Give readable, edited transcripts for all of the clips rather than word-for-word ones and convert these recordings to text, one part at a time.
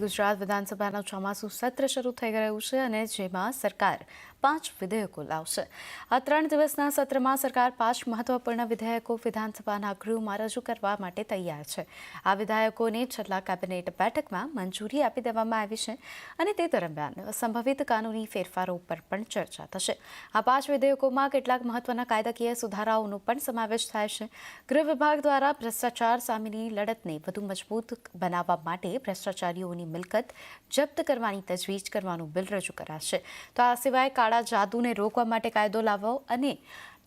ગુજરાત વિધાનસભાનું ચોમાસું સત્ર શરૂ થઈ ગયું છે અને જેમાં સરકાર 5 વિધેયકો લાવશે. આ 3 દિવસના સત્રમાં સરકાર 5 મહત્વપૂર્ણ વિધેયકો વિધાનસભાના ગૃહમાં રજૂ કરવા માટે તૈયાર છે. આ વિધેયકોને છેલ્લા કેબિનેટ બેઠકમાં મંજૂરી આપી દેવામાં આવી છે અને તે દરમિયાન સંભવિત કાનૂની ફેરફારો પર પણ ચર્ચા થશે. આ 5 વિધેયકોમાં કેટલાક મહત્વના કાયદાકીય સુધારાઓનો પણ સમાવેશ થાય છે. ગૃહ વિભાગ દ્વારા ભ્રષ્ટાચાર સામેની લડતને વધુ મજબૂત બનાવવા માટે ભ્રષ્ટાચારીઓની મિલકત જપ્ત કરવાની તજવીજ કરવાનું બિલ રજૂ કરાશે. તો આ સિવાય કાળા જાદુને રોકવા માટે કાયદો લાવવો અને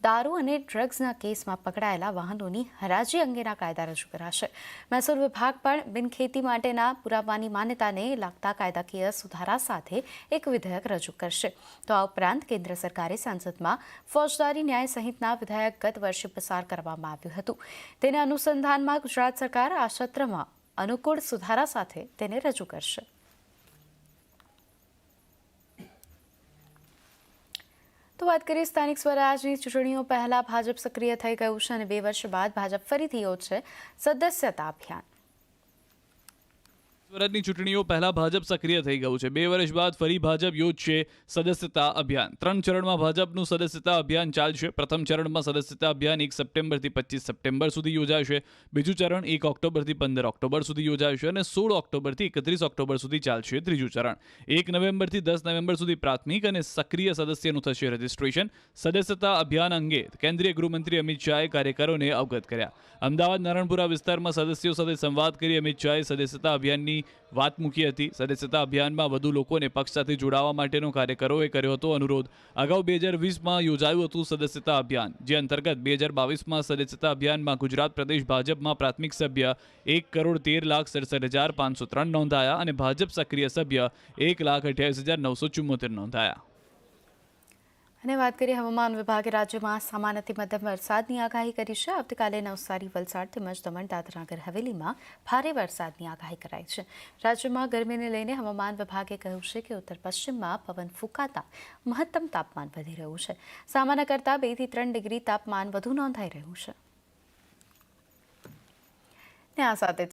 દારૂ અને ડ્રગ્સના કેસમાં પકડાયેલા વાહનોની હરાજી અંગેના કાયદા રજૂ કરાશે. મહેસૂલ વિભાગ પણ બિનખેતી માટેના પુરાવાની માન્યતાને લાગતા કાયદાકીય સુધારા સાથે એક વિધેયક રજૂ કરશે. તો આ ઉપરાંત કેન્દ્ર સરકારે સંસદમાં ફોજદારી ન્યાય સહિતના વિધેયક ગત વર્ષે પસાર કરવામાં આવ્યું હતું. તેના અનુસંધાનમાં ગુજરાત સરકાર આ સત્રમાં અનુકૂળ સુધારા સાથે તેને રજૂ કરશે. તો વાત કરીએ સ્થાનિક સ્વરાજની ચૂંટણીઓ પહેલા ભાજપ સક્રિય થઈ ગયું છે અને 2 વર્ષ બાદ ભાજપ ફરીથી યોજશે સદસ્યતા અભિયાન. સ્વરાજની ચૂંટણીઓ પહેલા ભાજપ સક્રિય થઈ ગયું છે. 2 વર્ષ બાદ ફરી ભાજપ યોજશે સદસ્યતા અભિયાન. 3 ચરણમાં ભાજપનું સદસ્યતા અભિયાન ચાલશે. પ્રથમ ચરણમાં સદસ્યતા અભિયાન 1 સપ્ટેમ્બરથી 25 સપ્ટેમ્બર સુધી યોજાશે. બીજું ચરણ 1 ઓક્ટોબરથી 15 ઓક્ટોબર સુધી યોજાશે અને 16 ઓક્ટોબરથી 31 ઓક્ટોબર સુધી ચાલશે. ત્રીજું ચરણ 1 નવેમ્બરથી 10 નવેમ્બર સુધી પ્રાથમિક અને સક્રિય સદસ્યનું થશે રજીસ્ટ્રેશન. સદસ્યતા અભિયાન અંગે કેન્દ્રીય ગૃહમંત્રી અમિત શાહે કાર્યકરોને અવગત કર્યા. અમદાવાદ નારણપુરા વિસ્તારમાં સદસ્યો સાથે સંવાદ કરી અમિત શાહે સદસ્યતા અભિયાનની વાત મૂકી હતી. સદસ્યતા અભિયાનમાં વધુ લોકોને પક્ષ સાથે જોડાવા માટેનો કાર્યકરોએ કર્યો હતો અનુરોધ. અગાઉ 2020માં યોજાયું હતું સદસ્યતા અભિયાન, જે અંતર્ગત 2022માં સદસ્યતા અભિયાનમાં ગુજરાત પ્રદેશ ભાજપમાં પ્રાથમિક સભ્ય 1,13,67,503 નોંધાયા અને ભાજપ સક્રિય સભ્ય 1,28,974 નોંધાયા. અને વાત કરીએ હવામાન વિભાગે રાજ્યમાં સામાન્યથી મધ્યમ વરસાદની આગાહી કરી છે. આવતીકાલે નવસારી, વલસાડ તેમજ દમણ દાદરાનગર હવેલીમાં ભારે વરસાદની આગાહી કરાઈ છે. રાજ્યમાં ગરમીને લઈને હવામાન વિભાગે કહ્યું છે કે ઉત્તર પશ્ચિમમાં પવન ફૂંકાતા મહત્તમ તાપમાન વધી રહ્યું છે. સામાન્ય કરતાં 2 થી 3 ડિગ્રી તાપમાન વધુ નોંધાઈ રહ્યું છે. આ સાથે